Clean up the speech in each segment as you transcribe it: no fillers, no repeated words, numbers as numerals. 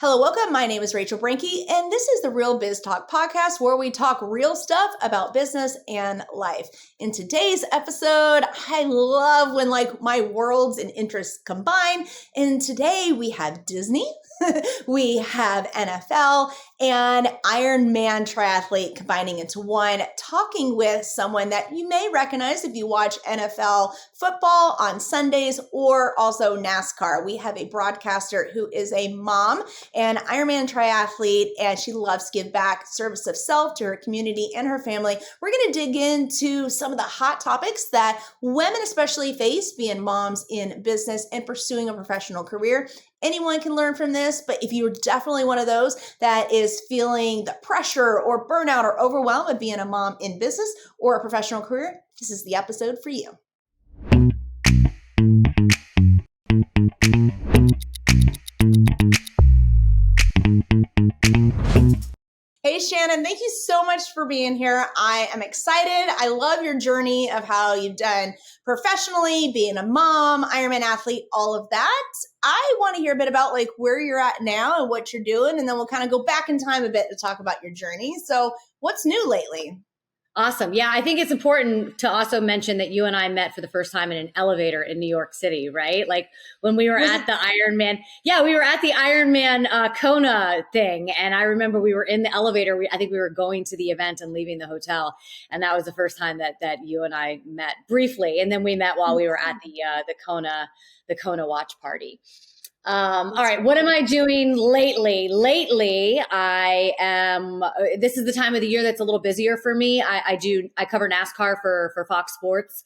Hello, welcome. My name is Rachel Brinke, and this is the Real Biz Talk podcast where we talk real stuff about business and life. In today's episode, I love when my worlds and interests combine. And today we have Disney, we have NFL, and Ironman triathlete combining into one, talking with someone that you may recognize if you watch NFL football on Sundays or also NASCAR. We have a broadcaster who is a mom and Ironman triathlete, and she loves to give back, service of self to her community and her family. We're going to dig into some of the hot topics that women especially face, being moms in business and pursuing a professional career. Anyone can learn from this, but if you're definitely one of those that is feeling the pressure or burnout or overwhelm of being a mom in business or a professional career, this is the episode for you. Hey, Shannon, thank you so much for being here. I am excited. I love your journey of how you've done professionally, being a mom, Ironman athlete, all of that. I want to hear a bit about where you're at now and what you're doing, and then we'll kind of go back in time a bit to talk about your journey. So what's new lately? Awesome. Yeah, I think it's important to also mention that you and I met for the first time in an elevator in New York City, right? Like when we were at the Ironman. Yeah, we were at the Ironman Kona thing. And I remember we were in the elevator. I think we were going to the event and leaving the hotel. And that was the first time that you and I met briefly. And then we met while we were at the Kona watch party. All right. What am I doing lately? Lately, this is the time of the year that's a little busier for me. I cover NASCAR for Fox Sports.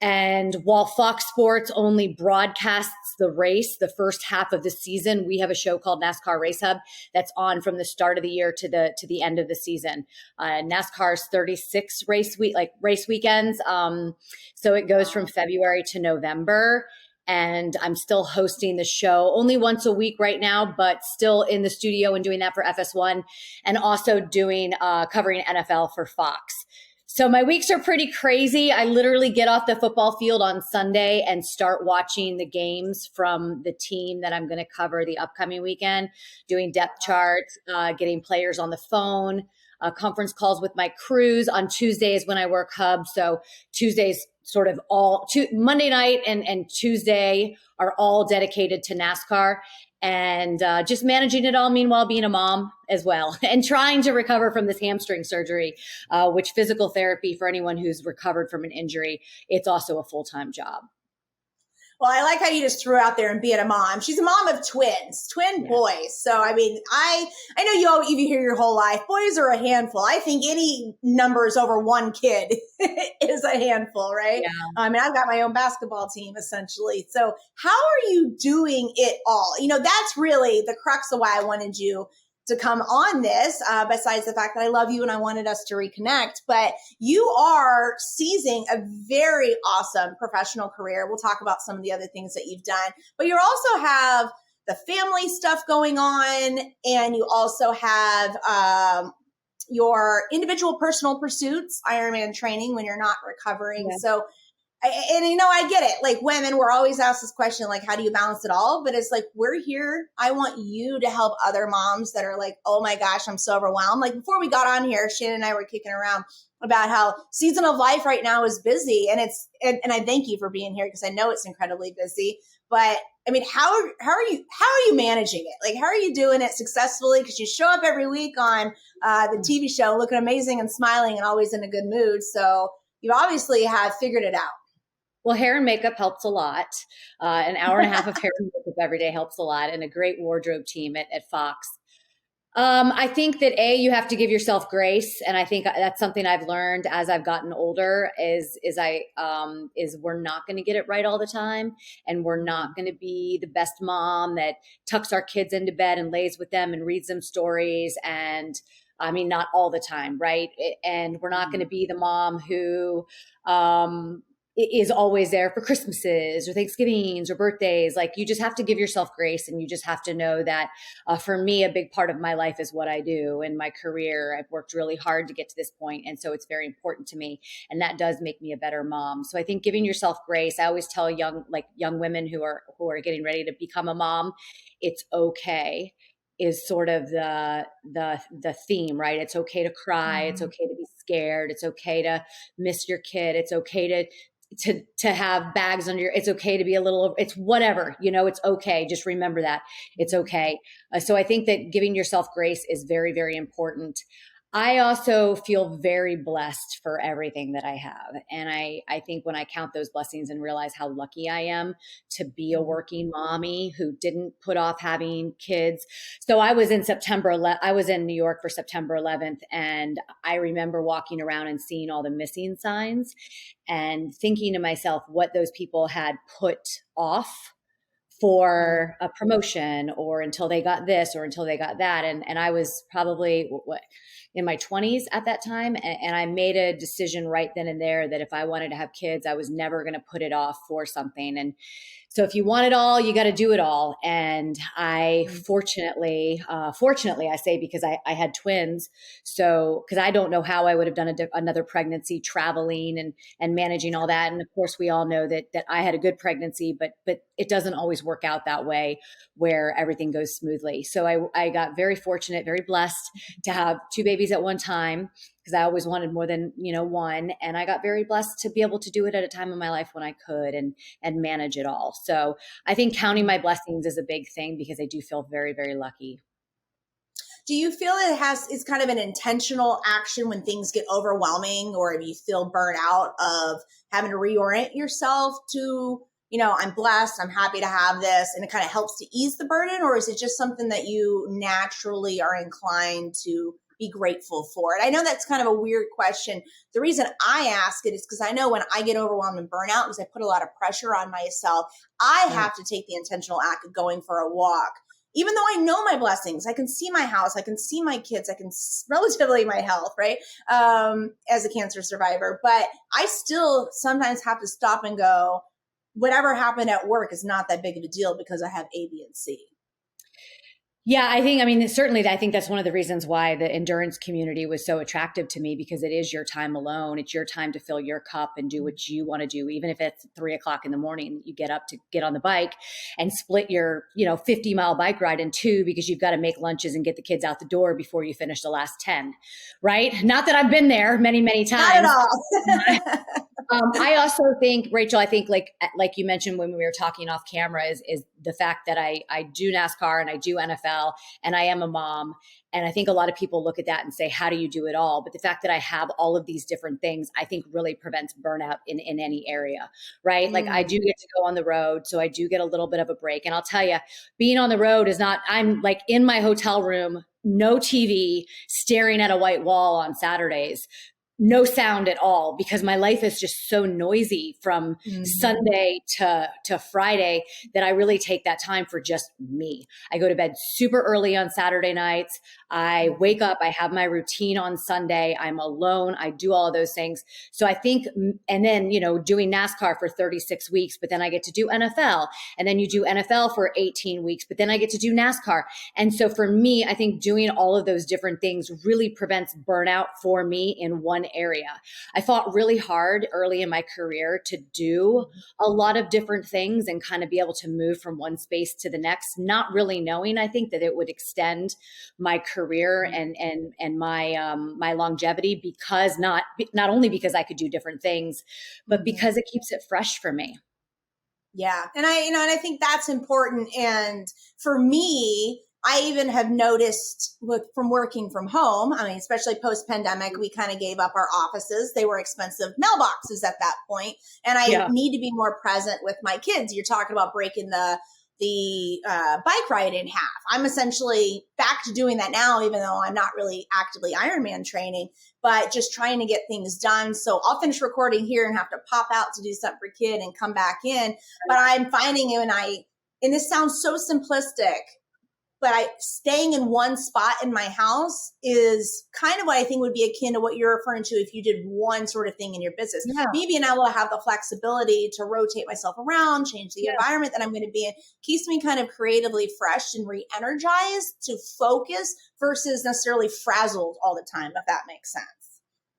And while Fox Sports only broadcasts the race, the first half of the season, we have a show called NASCAR Race Hub that's on from the start of the year to the end of the season. NASCAR's 36 race weekends. So it goes from February to November. And I'm still hosting the show only once a week right now, but still in the studio and doing that for FS1 and also doing covering NFL for Fox. So my weeks are pretty crazy. I literally get off the football field on Sunday and start watching the games from the team that I'm going to cover the upcoming weekend, doing depth charts, getting players on the phone, conference calls with my crews. On Tuesdays when I work hub. So Tuesdays sort of Monday night and Tuesday are all dedicated to NASCAR and just managing it all, meanwhile being a mom as well and trying to recover from this hamstring surgery, which physical therapy for anyone who's recovered from an injury, it's also a full-time job. Well, I like how you just threw out there and being a mom. She's a mom of twin boys. So, I mean, I know you hear your whole life, boys are a handful. I think any numbers over one kid is a handful, right? Yeah. I mean, I've got my own basketball team essentially. So how are you doing it all? That's really the crux of why I wanted you to come on this, besides the fact that I love you and I wanted us to reconnect, but you are seizing a very awesome professional career. We'll talk about some of the other things that you've done, but you also have the family stuff going on, and you also have your individual personal pursuits, Ironman training when you're not recovering. Yeah. So I get it. Women, we're always asked this question, how do you balance it all? But it's we're here. I want you to help other moms that are oh my gosh, I'm so overwhelmed. Before we got on here, Shannon and I were kicking around about how season of life right now is busy. And and I thank you for being here because I know it's incredibly busy. But I mean, how are you managing it? How are you doing it successfully? Because you show up every week on the TV show looking amazing and smiling and always in a good mood. So you obviously have figured it out. Well, hair and makeup helps a lot. An hour and a half of hair and makeup every day helps a lot, and a great wardrobe team at Fox. I think that you have to give yourself grace, and I think that's something I've learned as I've gotten older. Is we're not going to get it right all the time, and we're not going to be the best mom that tucks our kids into bed and lays with them and reads them stories and. I mean, not all the time, right? And we're not going to be the mom who is always there for Christmases or Thanksgivings or birthdays. You just have to give yourself grace, and you just have to know that for me, a big part of my life is what I do in my career. I've worked really hard to get to this point, and so it's very important to me, and that does make me a better mom. So I think giving yourself grace. I always tell young women who are getting ready to become a mom, it's okay is sort of the theme, right? It's okay to cry. It's okay to be scared. It's okay to miss your kid. It's okay to have bags under your, it's okay to be a little, it's whatever, it's okay. Just remember that it's okay. So I think that giving yourself grace is very, very important. I also feel very blessed for everything that I have. And I think when I count those blessings and realize how lucky I am to be a working mommy who didn't put off having kids. So I was in I was in New York for September 11th. And I remember walking around and seeing all the missing signs and thinking to myself what those people had put off for a promotion or until they got this or until they got that. And I was probably in my 20s at that time. And I made a decision right then and there that if I wanted to have kids, I was never going to put it off for something. And so if you want it all, you got to do it all. And I fortunately, I say, because I had twins. So, because I don't know how I would have done another pregnancy, traveling and managing all that. And of course, we all know that I had a good pregnancy, but it doesn't always work out that way where everything goes smoothly. So I got very fortunate, very blessed to have two babies at one time, because I always wanted more than, one. And I got very blessed to be able to do it at a time in my life when I could and manage it all. So I think counting my blessings is a big thing, because I do feel very, very lucky. Do you feel it's kind of an intentional action when things get overwhelming, or if you feel burnt out of having to reorient yourself to, I'm blessed, I'm happy to have this, and it kind of helps to ease the burden? Or is it just something that you naturally are inclined to be grateful for it? I know that's kind of a weird question. The reason I ask it is because I know when I get overwhelmed and burnout, because I put a lot of pressure on myself, I have to take the intentional act of going for a walk. Even though I know my blessings, I can see my house, I can see my kids, I can relatively my health, right? As a cancer survivor, but I still sometimes have to stop and go, whatever happened at work is not that big of a deal because I have A, B, and C. Yeah, certainly I think that's one of the reasons why the endurance community was so attractive to me, because it is your time alone. It's your time to fill your cup and do what you want to do. Even if it's 3:00 in the morning, you get up to get on the bike and split your, 50-mile bike ride in two, because you've got to make lunches and get the kids out the door before you finish the last 10, right? Not that I've been there many, many times. Not at all. I also think, Rachel, like you mentioned when we were talking off camera, is the fact that I do NASCAR and I do NFL and I am a mom. And I think a lot of people look at that and say, how do you do it all? But the fact that I have all of these different things, I think really prevents burnout in any area, right? Like I do get to go on the road. So I do get a little bit of a break. And I'll tell you, being on the road I'm like in my hotel room, no TV, staring at a white wall on Saturdays. No sound at all, because my life is just so noisy from Sunday to Friday that I really take that time for just me. I go to bed super early on Saturday nights. I wake up, I have my routine on Sunday. I'm alone. I do all of those things. So I think, and then, doing NASCAR for 36 weeks, but then I get to do NFL, and then you do NFL for 18 weeks, but then I get to do NASCAR. And so for me, I think doing all of those different things really prevents burnout for me in one area. I fought really hard early in my career to do a lot of different things and kind of be able to move from one space to the next, not really knowing, I think, that it would extend my career and my longevity, because not only because I could do different things, but because it keeps it fresh for me. Yeah. And I think that's important. And for me, I even have noticed from working from home, especially post-pandemic, we kind of gave up our offices. They were expensive mailboxes at that point. And I need to be more present with my kids. You're talking about breaking the bike ride in half. I'm essentially back to doing that now, even though I'm not really actively Ironman training, but just trying to get things done. So I'll finish recording here and have to pop out to do something for kid and come back in. But I'm finding it, and this sounds so simplistic, but staying in one spot in my house is kind of what I think would be akin to what you're referring to if you did one sort of thing in your business. Yeah. Me being able to have the flexibility to rotate myself around, change the environment that I'm going to be in, keeps me kind of creatively fresh and re-energized to focus versus necessarily frazzled all the time, if that makes sense.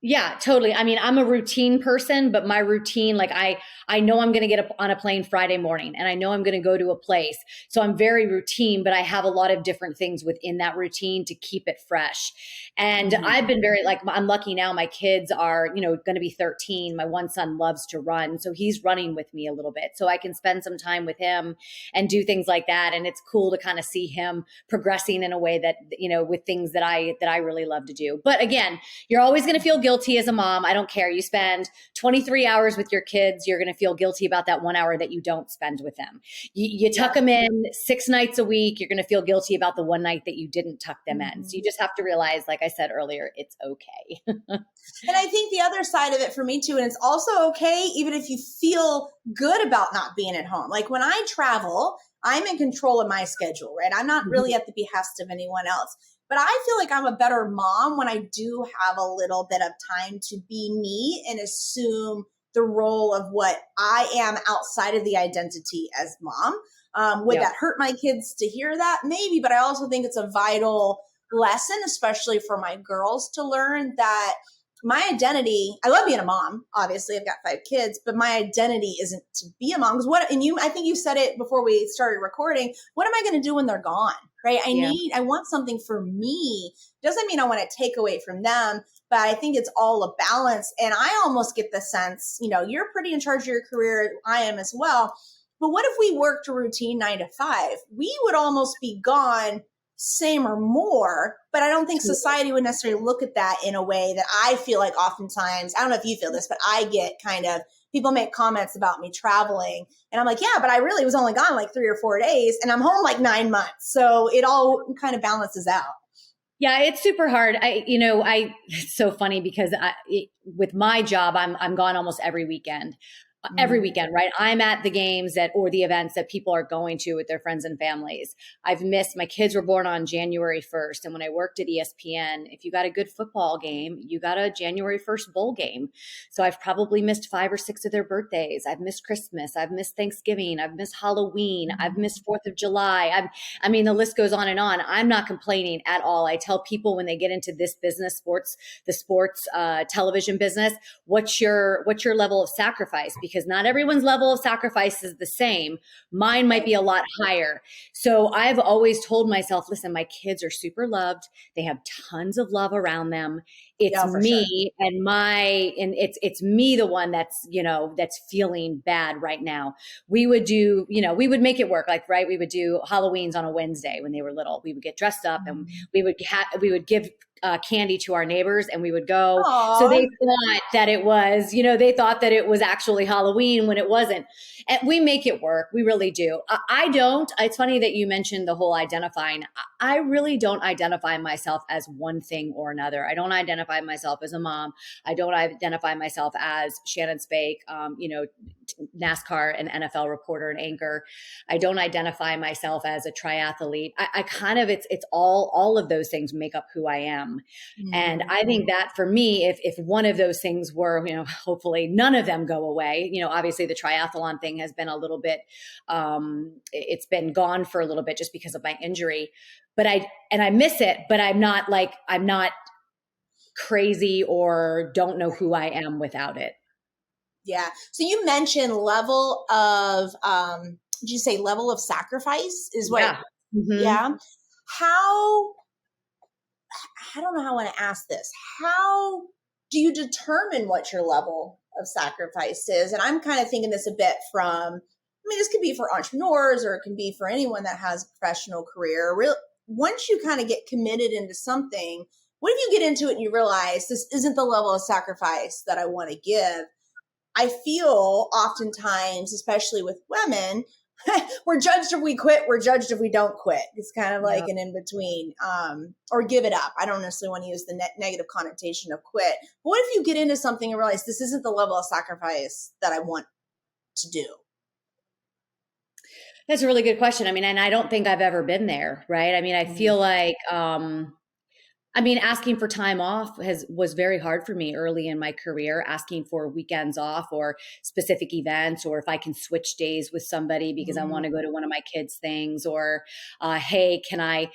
Yeah, totally. I mean, I'm a routine person, but my routine, like I know I'm going to get up on a plane Friday morning and I know I'm going to go to a place. So I'm very routine, but I have a lot of different things within that routine to keep it fresh. And Mhm. I've been very, like, I'm lucky now. My kids are, going to be 13. My one son loves to run. So he's running with me a little bit. So I can spend some time with him and do things like that. And it's cool to kind of see him progressing in a way that, with things that I really love to do. But again, you're always going to feel guilty as a mom. I don't care. You spend 23 hours with your kids. You're going to feel guilty about that 1 hour that you don't spend with them. You tuck them in 6 nights a week. You're going to feel guilty about the one night that you didn't tuck them in. So you just have to realize, like I said earlier, it's okay. And I think the other side of it for me too, and it's also okay even if you feel good about not being at home. Like when I travel, I'm in control of my schedule, right? I'm not really at the behest of anyone else. But I feel like I'm a better mom when I do have a little bit of time to be me and assume the role of what I am outside of the identity as mom. Would that hurt my kids to hear that? Maybe, but I also think it's a vital lesson, especially for my girls, to learn that my identity, I love being a mom. Obviously, I've got 5 kids, but my identity isn't to be a mom. I think you said it before we started recording. What am I going to do when they're gone? Right. I want something for me. Doesn't mean I want to take away from them, but I think it's all a balance. And I almost get the sense, you're pretty in charge of your career. I am as well. But what if we worked a routine 9 to 5? We would almost be gone same or more, but I don't think society would necessarily look at that in a way that I feel like oftentimes, I don't know if you feel this, but I get kind of, people make comments about me traveling and I'm like, yeah, but I really was only gone like 3 or 4 days and I'm home like 9 months. So it all kind of balances out. Yeah, it's super hard. It's so funny because with my job, I'm gone almost every weekend, right? I'm at the games or the events that people are going to with their friends and families. I've missed, my kids were born on January 1st. And when I worked at ESPN, if you got a good football game, you got a January 1st bowl game. So I've probably missed 5 or 6 of their birthdays. I've missed Christmas. I've missed Thanksgiving. I've missed Halloween. I've missed 4th of July. I mean, the list goes on and on. I'm not complaining at all. I tell people when they get into this business, the sports television business, what's your level of sacrifice? Because not everyone's level of sacrifice is the same. Mine might be a lot higher. So I've always told myself, listen, my kids are super loved. They have tons of love around them. It's me and it's me, the one that's feeling bad right now. We would make it work. Like, right. We would do Halloween's on a Wednesday when they were little. We would get dressed up and we would give candy to our neighbors and we would go. Aww. So they thought that it was, they thought that it was actually Halloween when it wasn't. And we make it work. We really do. I don't. It's funny that you mentioned the whole identifying. I really don't identify myself as one thing or another. I don't identify myself as a mom. I don't identify myself as Shannon Spake, NASCAR and NFL reporter and anchor. I don't identify myself as a triathlete. I kind of, it's all of those things make up who I am. And I think that for me, if one of those things were, hopefully none of them go away, obviously the triathlon thing has been a little bit, it's been gone for a little bit just because of my injury, but I miss it, but I'm not crazy or don't know who I am without it. Yeah. So you mentioned level of, did you say level of sacrifice is what? Yeah. Mm-hmm. Yeah. I don't know how I want to ask this. How do you determine what your level of sacrifice is? And I'm kind of thinking this a bit this could be for entrepreneurs or it can be for anyone that has a professional career. Once you kind of get committed into something, what if you get into it and you realize this isn't the level of sacrifice that I want to give? I feel oftentimes, especially with women, we're judged if we quit. We're judged if we don't quit. It's kind of like an in-between, or give it up. I don't necessarily want to use the negative connotation of quit. But what if you get into something and realize this isn't the level of sacrifice that I want to do? That's a really good question. I mean, and I don't think I've ever been there, right? I mean, I feel like I mean, asking for time off was very hard for me early in my career, asking for weekends off or specific events, or if I can switch days with somebody because I want to go to one of my kids' things, or hey, can I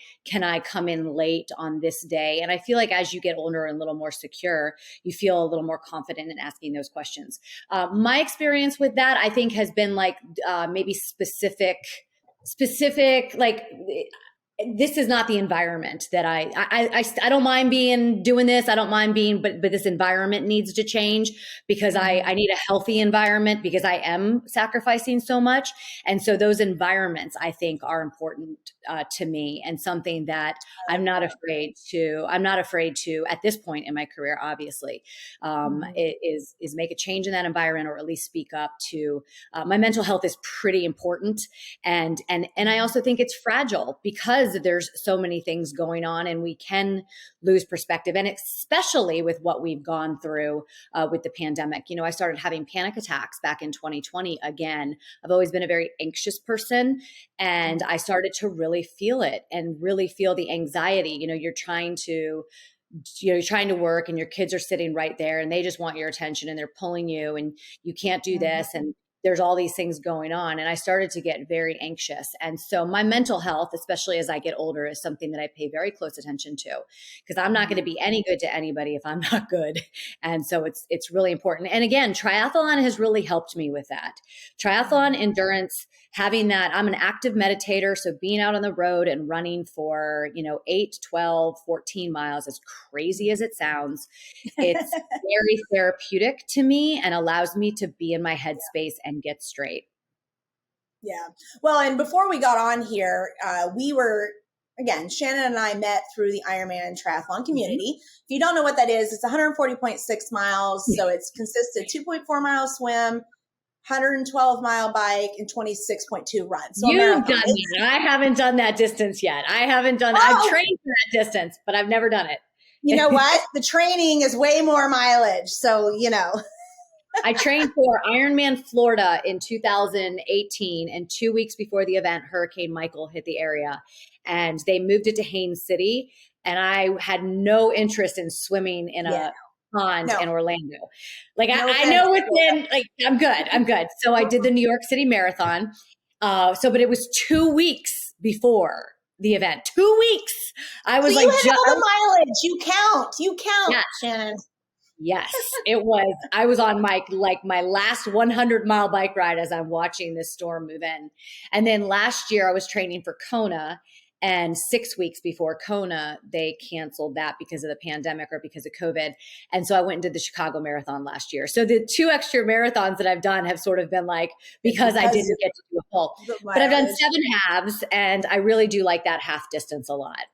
come in late on this day? And I feel like as you get older and a little more secure, you feel a little more confident in asking those questions. My experience with that, I think, has been like maybe specific, like this is not the environment that I don't mind doing this. I don't mind but this environment needs to change because I need a healthy environment because I am sacrificing so much. And so those environments, I think, are important to me, and something that I'm not afraid to at this point in my career, obviously, is make a change in that environment, or at least speak up to, my mental health is pretty important. And I also think it's fragile because there's so many things going on and we can lose perspective. And especially with what we've gone through with the pandemic. I started having panic attacks back in 2020 again. I've always been a very anxious person, and I started to really feel it and really feel the anxiety. You're trying to work and your kids are sitting right there and they just want your attention and they're pulling you and you can't do this. And there's all these things going on. And I started to get very anxious. And so my mental health, especially as I get older, is something that I pay very close attention to, because I'm not going to be any good to anybody if I'm not good. And so it's really important. And again, triathlon has really helped me with that. Triathlon endurance, having that, I'm an active meditator. So being out on the road and running for, 8, 12, 14 miles, as crazy as it sounds, it's very therapeutic to me and allows me to be in my headspace and get straight. Yeah. Well, and before we got on here, again, Shannon and I met through the Ironman triathlon community. If you don't know what that is, it's 140.6 miles. So it's consisted 2.4 mile swim, 112-mile bike, and 26.2 run. So you've done it. I haven't done that distance yet. I've trained for that distance, but I've never done it. You know what? The training is way more mileage. So, I trained for Ironman Florida in 2018, and 2 weeks before the event, Hurricane Michael hit the area and they moved it to Haines City. And I had no interest in swimming in a pond in Orlando. Like I know within, like, I'm good. So I did the New York City Marathon. But it was 2 weeks before the event. 2 weeks. I was so you had all the mileage. You count, yeah. Shannon. Yes, it was. I was on my last 100-mile bike ride as I'm watching this storm move in. And then last year I was training for Kona, and 6 weeks before Kona, they canceled that because of the pandemic or because of COVID. And so I went and did the Chicago Marathon last year. So the 2 extra marathons that I've done have sort of been like, because I didn't get to do a full. But I've done 7 halves, and I really do like that half distance a lot.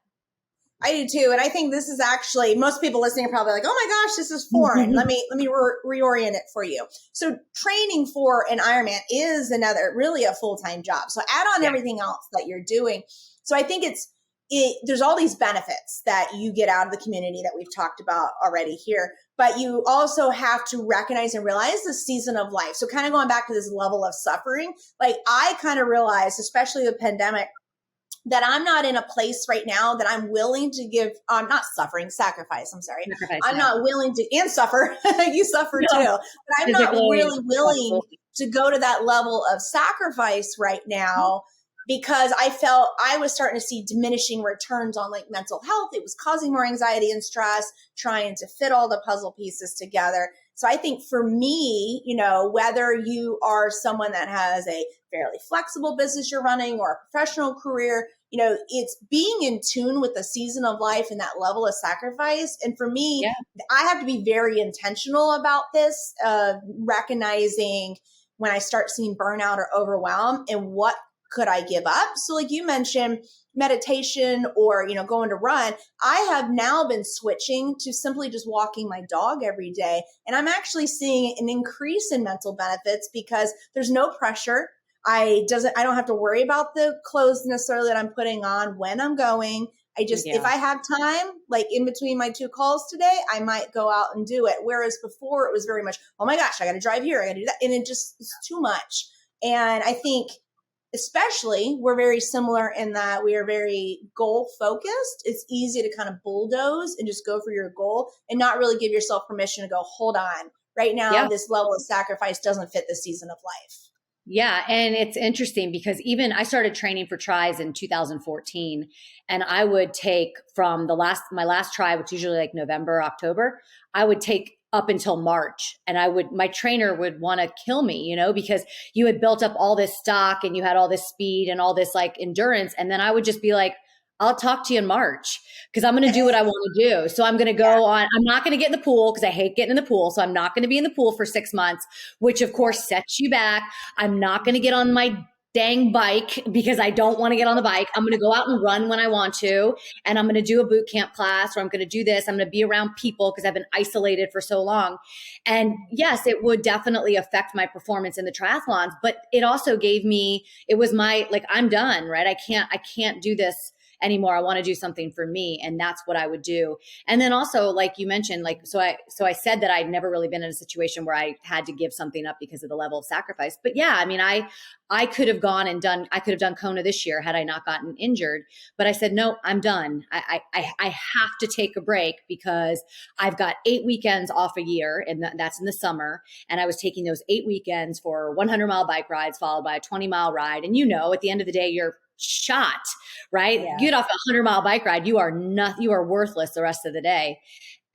I do too. And I think this is actually, most people listening are probably like, oh my gosh, this is foreign. Let me reorient it for you. So training for an Ironman is really a full-time job. So add on everything else that you're doing. So I think there's all these benefits that you get out of the community that we've talked about already here, but you also have to recognize and realize the season of life. So kind of going back to this level of suffering, like I kind of realized, especially the pandemic, that I'm not in a place right now that I'm willing to give, sacrifice. I'm sorry. I'm not willing to, and suffer. You suffer too, but I'm not really willing to go to that level of sacrifice right now because I felt I was starting to see diminishing returns on like mental health. It was causing more anxiety and stress, trying to fit all the puzzle pieces together. So I think for me, whether you are someone that has a fairly flexible business you're running or a professional career, it's being in tune with the season of life and that level of sacrifice. And for me, I have to be very intentional about this, recognizing when I start seeing burnout or overwhelm and what could I give up? So like you mentioned, meditation or, going to run, I have now been switching to simply just walking my dog every day. And I'm actually seeing an increase in mental benefits because there's no pressure. I don't have to worry about the clothes necessarily that I'm putting on when I'm going. If I have time, like in between my 2 calls today, I might go out and do it. Whereas before it was very much, oh my gosh, I got to drive here. I got to do that. And it's too much. And I think especially we're very similar in that we are very goal focused. It's easy to kind of bulldoze and just go for your goal and not really give yourself permission to go, hold on, right now, Yeah. this level of sacrifice doesn't fit the season of life. Yeah. And it's interesting because even I started training for tries in 2014, and I would take from my last try, which is usually like November, October, I would take up until March, and my trainer would want to kill me, because you had built up all this stock and you had all this speed and all this like endurance. And then I would just be like, I'll talk to you in March because I'm going to do what I want to do. So I'm going to go on. I'm not going to get in the pool because I hate getting in the pool. So I'm not going to be in the pool for 6 months, which of course sets you back. I'm not going to get on my dang bike because I don't want to get on the bike. I'm going to go out and run when I want to. And I'm going to do a boot camp class, or I'm going to do this. I'm going to be around people because I've been isolated for so long. And yes, it would definitely affect my performance in the triathlons, but it also it was my, like, I'm done, right? I can't do this anymore. I want to do something for me. And that's what I would do. And then also, like you mentioned, so I said that I'd never really been in a situation where I had to give something up because of the level of sacrifice. But yeah, I mean, I could have done Kona this year had I not gotten injured, but I said, no, I'm done. I have to take a break because I've got 8 weekends off a year, and that's in the summer. And I was taking those 8 weekends for 100-mile bike rides followed by a 20-mile ride. And at the end of the day, you're shot, right? Yeah. Get off a 100-mile bike ride. You are worthless the rest of the day.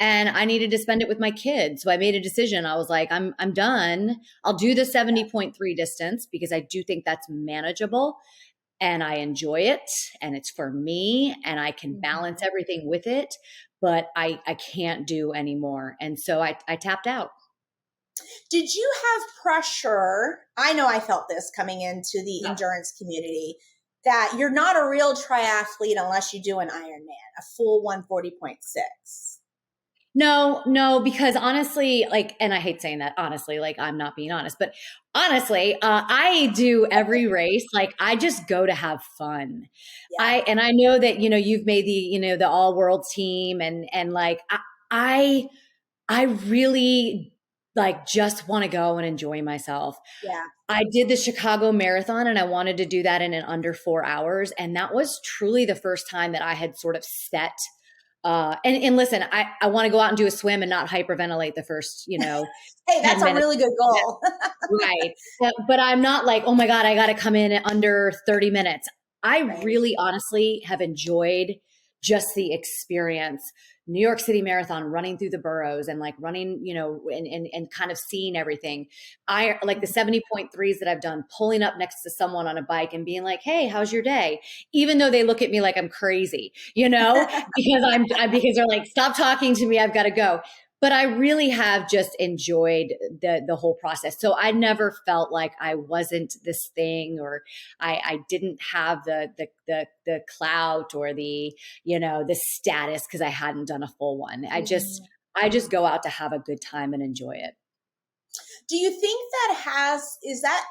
And I needed to spend it with my kids. So I made a decision. I was like, I'm done. I'll do the 70.3 distance because I do think that's manageable and I enjoy it and it's for me and I can balance everything with it, but I can't do anymore. And so I tapped out. Did you have pressure? I know I felt this coming into the endurance community, that you're not a real triathlete unless you do an Ironman, a full 140.6. No, because honestly, and I hate saying that, honestly, I'm not being honest, but honestly, I do every race. I just go to have fun. Yeah. I know that, you've made the all world team and I really just want to go and enjoy myself. Yeah. I did the Chicago Marathon and I wanted to do that in under 4 hours. And that was truly the first time that I had sort of set, and listen, I want to go out and do a swim and not hyperventilate the first, hey, that's a really good goal. Right. But I'm not oh my God, I got to come in under 30 minutes. I really honestly have enjoyed just the experience. New York City Marathon, running through the boroughs and running, and kind of seeing everything. I like the 70.3s that I've done, pulling up next to someone on a bike and being like, hey, how's your day? Even though they look at me like I'm crazy, because they're like, stop talking to me. I've got to go. But I really have just enjoyed the whole process. So I never felt like I wasn't this thing, or I didn't have the clout or the status because I hadn't done a full one. I just go out to have a good time and enjoy it. Do you think is that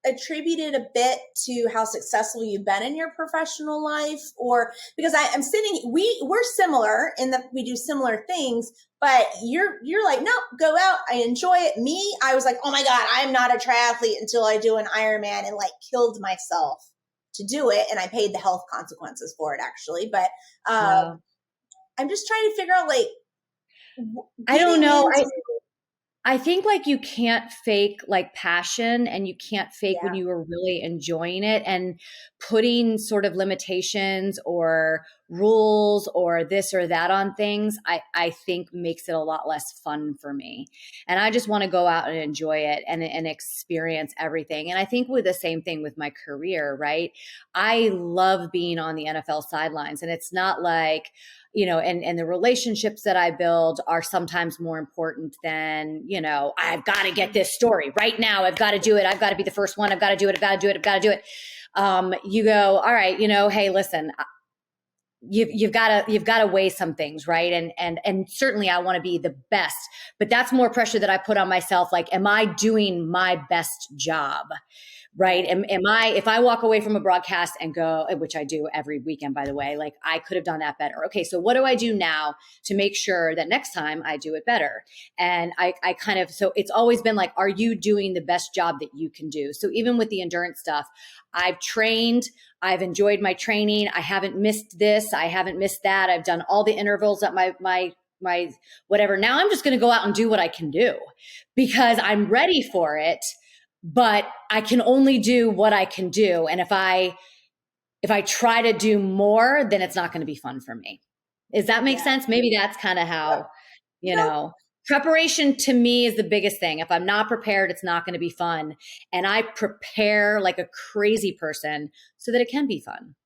attributed a bit to how successful you've been in your professional life? Or because we're similar in that we do similar things, but you're like, no, go out. I enjoy it. Me, I was like, oh my God, I'm not a triathlete until I do an Ironman, and killed myself to do it. And I paid the health consequences for it actually. But wow. I'm just trying to figure out I don't know. I think you can't fake passion, and you can't fake when you are really enjoying it, and putting sort of limitations or rules or this or that on things, I think makes it a lot less fun for me. And I just want to go out and enjoy it and experience everything. And I think with the same thing with my career, right? I love being on the NFL sidelines, and it's not and the relationships that I build are sometimes more important than, I've got to get this story right now. I've got to do it. I've got to be the first one. I've got to do it. I've got to do it. I've got to do it. You go, all right, hey, listen, you've got to weigh some things, right? And certainly I want to be the best, but that's more pressure that I put on myself. Am I doing my best job? right? If I walk away from a broadcast and go, which I do every weekend, by the way, like I could have done that better. Okay, so what do I do now to make sure that next time I do it better? And I kind of, so it's always been like, are you doing the best job that you can do? So even with the endurance stuff, I've trained, I've enjoyed my training. I haven't missed this. I haven't missed that. I've done all the intervals at my whatever. Now I'm just going to go out and do what I can do because I'm ready for it, but I can only do what I can do. And if I try to do more, then it's not going to be fun for me. Does that make sense? Maybe that's kind of how, preparation to me is the biggest thing. If I'm not prepared, it's not going to be fun. And I prepare like a crazy person so that it can be fun.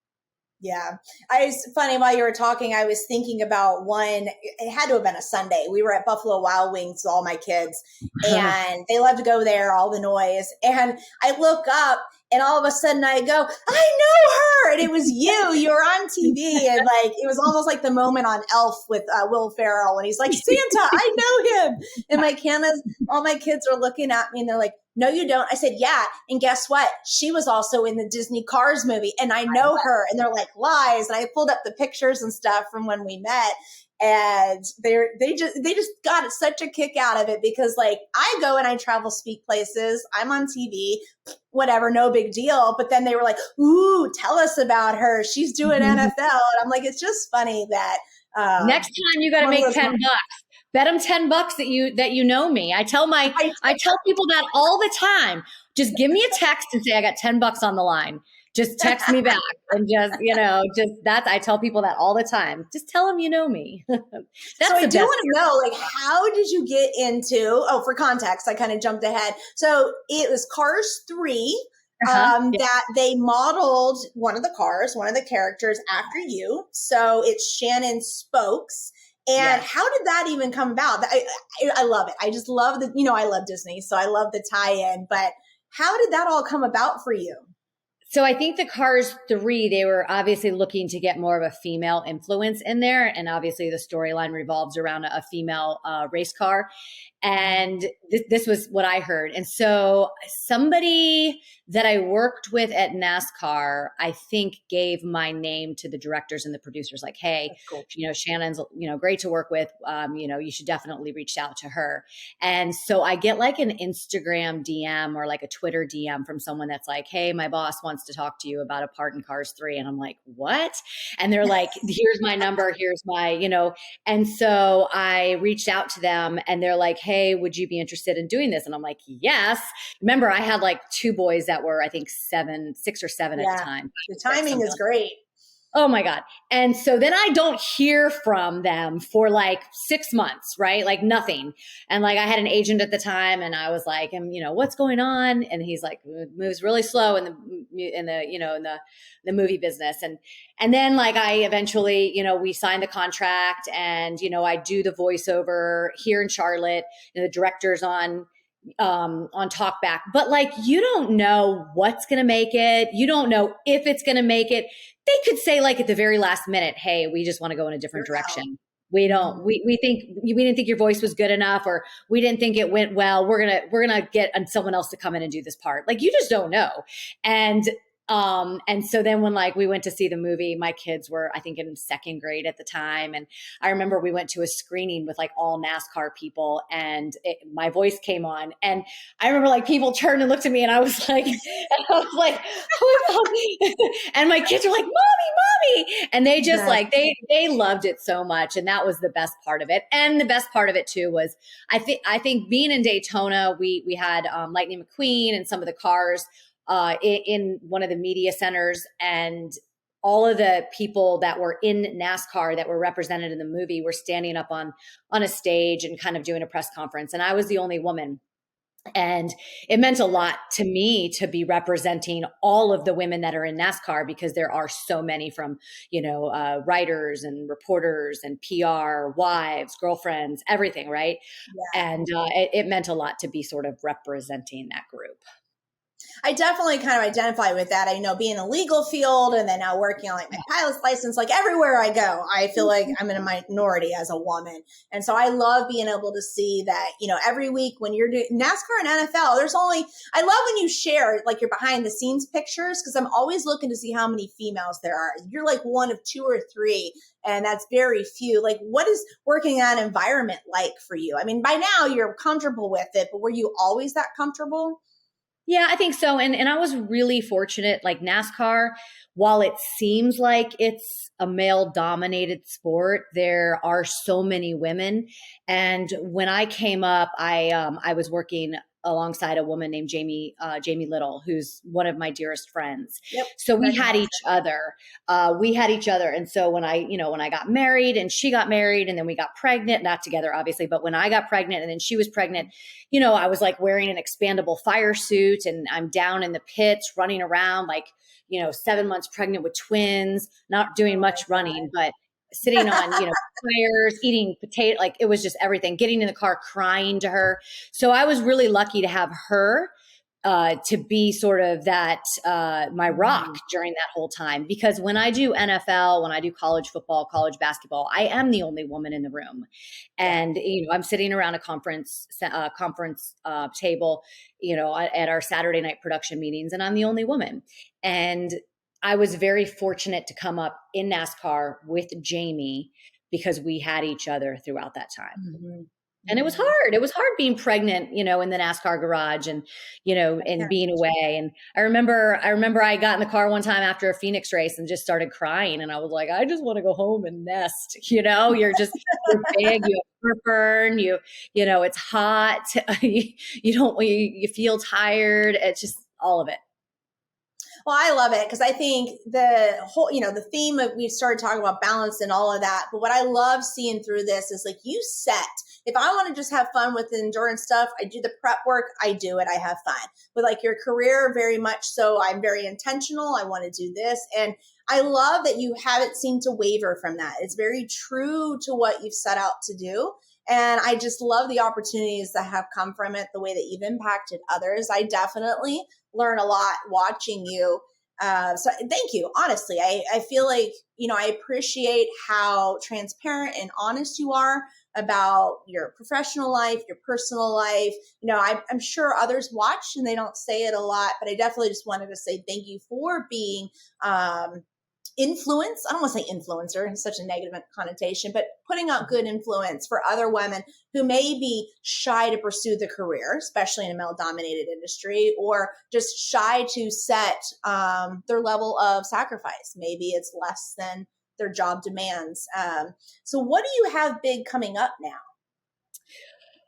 Yeah. It's funny, while you were talking, I was thinking about one, it had to have been a Sunday. We were at Buffalo Wild Wings with all my kids and they love to go there, all the noise. And I look up and all of a sudden I go, I know her. And it was you were on TV. And like, it was almost like the moment on Elf with Will Ferrell when he's like, Santa, I know him. And all my kids are looking at me and they're like, no, you don't. I said, yeah. And guess what? She was also in the Disney Cars movie and I know her. And they're like, lies. And I pulled up the pictures and stuff from when we met. And they just got such a kick out of it because like I go and I travel, speak places. I'm on TV, whatever, no big deal. But then they were like, ooh, tell us about her. She's doing NFL. And I'm like, it's just funny that next time you got to make $10. Bet them $10 that you know me. I tell people that all the time. Just give me a text and say I got $10 on the line. Just text me back and I tell people that all the time. Just tell them you know me. So I do want to know, like, how did you get into, for context, I kind of jumped ahead. So it was Cars 3 that they modeled one of the characters after you. So it's Shannon Spokes. And how did that even come about? I love it. I just love I love Disney, so I love the tie-in. But how did that all come about for you? So I think the Cars 3, they were obviously looking to get more of a female influence in there. And obviously the storyline revolves around a female race car. And this was what I heard. And so somebody that I worked with at NASCAR, I think gave my name to the directors and the producers like, hey, cool. Shannon's, great to work with. You should definitely reach out to her. And so I get like an Instagram DM or like a Twitter DM from someone that's like, hey, my boss wants to talk to you about a part in Cars 3. And I'm like, what? And they're like, here's my number. Here's my, and so I reached out to them and they're like, hey, would you be interested in doing this? And I'm like, yes. Remember, I had like 2 boys that were, I think 6 or 7 at the time. The timing is great. Oh my God. And so then I don't hear from them for like 6 months, right? Like nothing. And like I had an agent at the time and I was like, what's going on? And he's like, it moves really slow in the movie business. And then like I eventually, we signed the contract and, I do the voiceover here in Charlotte, the director's on talkback, but like, you don't know what's going to make it. You don't know if it's going to make it. They could say like at the very last minute, hey, we just want to go in a different direction. We didn't think your voice was good enough, or we didn't think it went well. We're going to get someone else to come in and do this part. Like, you just don't know. And so then when like we went to see the movie, my kids were, I think, in 2nd grade at the time. And I remember we went to a screening with like all NASCAR people and my voice came on. And I remember like people turned and looked at me and I was like, and my kids were like, mommy. And they just like, they loved it so much. And that was the best part of it. And the best part of it too was I think being in Daytona, we had Lightning McQueen and some of the cars in one of the media centers, and all of the people that were in NASCAR that were represented in the movie were standing up on a stage and kind of doing a press conference. And I was the only woman. And it meant a lot to me to be representing all of the women that are in NASCAR, because there are so many from, writers and reporters and PR, wives, girlfriends, everything. Right. Yeah. And it meant a lot to be sort of representing that group. I definitely kind of identify with that. I know being in a legal field and then now working on like my pilot's license, like everywhere I go, I feel like I'm in a minority as a woman. And so I love being able to see that, every week when you're doing NASCAR and NFL, I love when you share like your behind the scenes pictures, because I'm always looking to see how many females there are. You're like one of two or three, and that's very few. Like, what is working in that environment like for you? I mean, by now you're comfortable with it, but were you always that comfortable? Yeah, I think so. And I was really fortunate, like NASCAR, while it seems like it's a male dominated sport, there are so many women. And when I came up, I was working alongside a woman named Jamie Little, who's one of my dearest friends. Yep. So we had each other. And so when I got married and she got married and then we got pregnant, not together, obviously, but when I got pregnant and then she was pregnant, I was like wearing an expandable fire suit and I'm down in the pits running around like, 7 months pregnant with twins, not doing much running, but sitting on, tires, eating potato, like it was just everything, getting in the car, crying to her. So I was really lucky to have her to be sort of that my rock during that whole time. Because when I do NFL, when I do college football, college basketball, I am the only woman in the room, and I'm sitting around a conference table, at our Saturday night production meetings, and I'm the only woman. And I was very fortunate to come up in NASCAR with Jamie because we had each other throughout that time. Mm-hmm. And it was hard. It was hard being pregnant, in the NASCAR garage and, and being away. And I remember I got in the car one time after a Phoenix race and just started crying. And I was like, I just want to go home and nest, you're big, you have heartburn, it's hot. You feel tired. It's just all of it. Well, I love it because I think the whole, the theme of, we started talking about balance and all of that. But what I love seeing through this is like you set, if I want to just have fun with the endurance stuff, I do the prep work, I do it, I have fun. But like your career, very much so, I'm very intentional. I want to do this. And I love that you haven't seemed to waver from that. It's very true to what you've set out to do. And I just love the opportunities that have come from it, the way that you've impacted others. I definitely learn a lot watching you. So thank you. Honestly, I feel like, I appreciate how transparent and honest you are about your professional life, your personal life. I'm sure others watch and they don't say it a lot, but I definitely just wanted to say thank you for being, influence. I don't want to say influencer, it's such a negative connotation, but putting out good influence for other women who may be shy to pursue the career, especially in a male dominated industry, or just shy to set their level of sacrifice. Maybe it's less than their job demands. So what do you have big coming up now?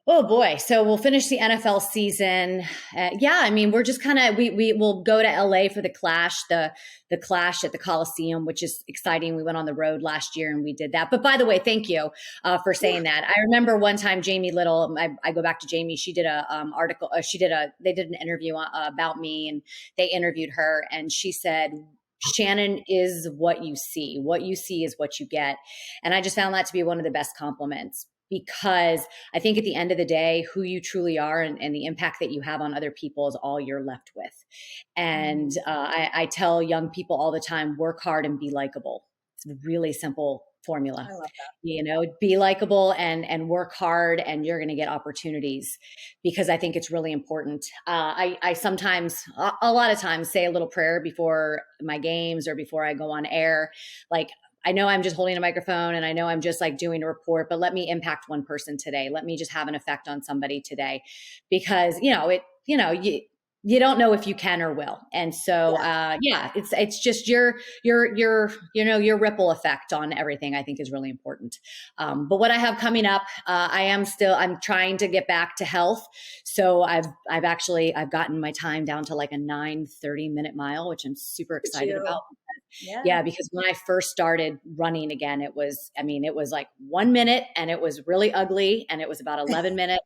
Oh boy. So we'll finish the NFL season. We're just kind of, we will go to LA for the Clash, the Clash at the Coliseum, which is exciting. We went on the road last year and we did that. But by the way, thank you for saying that. I remember one time Jamie Little, I go back to Jamie, she did a article, they did an interview about me and they interviewed her and she said, Shannon is what you see. What you see is what you get. And I just found that to be one of the best compliments. Because I think at the end of the day, who you truly are and the impact that you have on other people is all you're left with. And I tell young people all the time, work hard and be likable. It's a really simple formula. I love that. Be likable and work hard and you're going to get opportunities because I think it's really important. I sometimes, a lot of times say a little prayer before my games or before I go on air. Like, I know I'm just holding a microphone and I know I'm just like doing a report, but let me impact one person today. Let me just have an effect on somebody today because, you don't know if you can or will. And so, it's just your ripple effect on everything I think is really important. But what I have coming up, I'm trying to get back to health. So I've gotten my time down to like a 9:30-minute mile, which I'm super excited about. Yeah, because when I first started running again, it was like 1 minute and it was really ugly and it was about 11 minutes.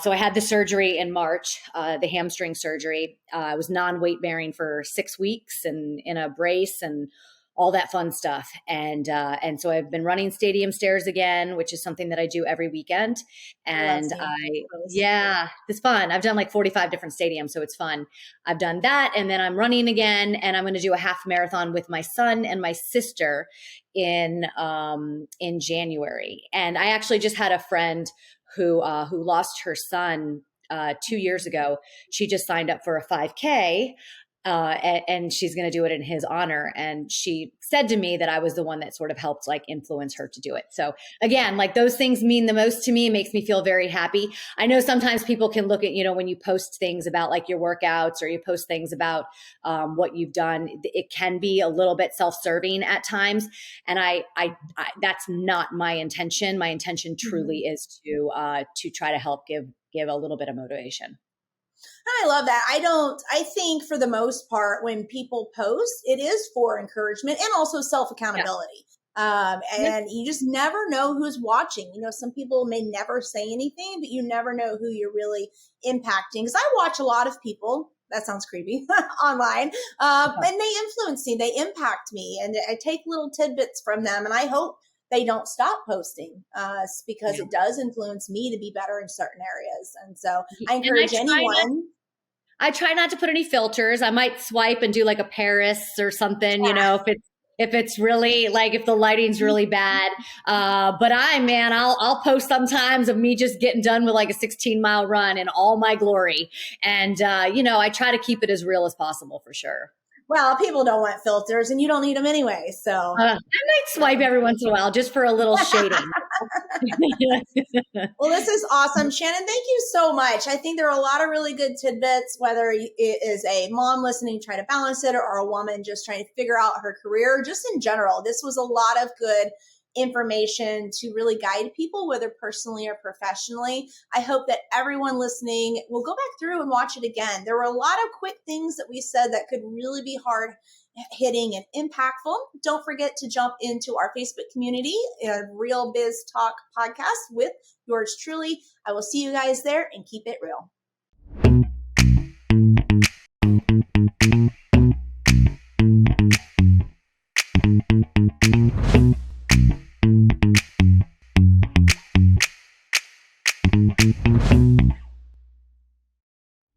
So I had the surgery in March, the hamstring surgery. I was non-weight bearing for 6 weeks and in a brace and all that fun stuff. And so I've been running stadium stairs again, which is something that I do every weekend. And yeah, it's fun. I've done like 45 different stadiums, so it's fun. I've done that. And then I'm running again, and I'm going to do a half marathon with my son and my sister in January. And I actually just had a friend who lost her son 2 years ago. She just signed up for a 5K. And she's going to do it in his honor. And she said to me that I was the one that sort of helped like influence her to do it. So again, like those things mean the most to me. It makes me feel very happy. I know sometimes people can look at, when you post things about like your workouts or you post things about what you've done, it can be a little bit self-serving at times. And I that's not my intention. My intention truly is to try to help give a little bit of motivation. I love that. I think for the most part, when people post, it is for encouragement and also self-accountability. Yeah. And you just never know who's watching. Some people may never say anything, but you never know who you're really impacting. Because I watch a lot of people, that sounds creepy, online, and they influence me, they impact me, and I take little tidbits from them. And I hope they don't stop posting because it does influence me to be better in certain areas. And so I encourage anyone. I try not to put any filters. I might swipe and do like a Paris or something, if it's really like, if the lighting's really bad. But I'll post sometimes of me just getting done with like a 16-mile run in all my glory. And, I try to keep it as real as possible for sure. Well, people don't want filters and you don't need them anyway. So I might swipe every once in a while just for a little shading. Well, this is awesome. Shannon, thank you so much. I think there are a lot of really good tidbits, whether it is a mom listening, trying to balance it, or a woman just trying to figure out her career, just in general. This was a lot of good information to really guide people, whether personally or professionally. I hope that everyone listening will go back through and watch it again. There were a lot of quick things that we said that could really be hard hitting and impactful. Don't forget to jump into our Facebook community, Real Biz Talk podcast with yours truly. I will see you guys there, and keep it real.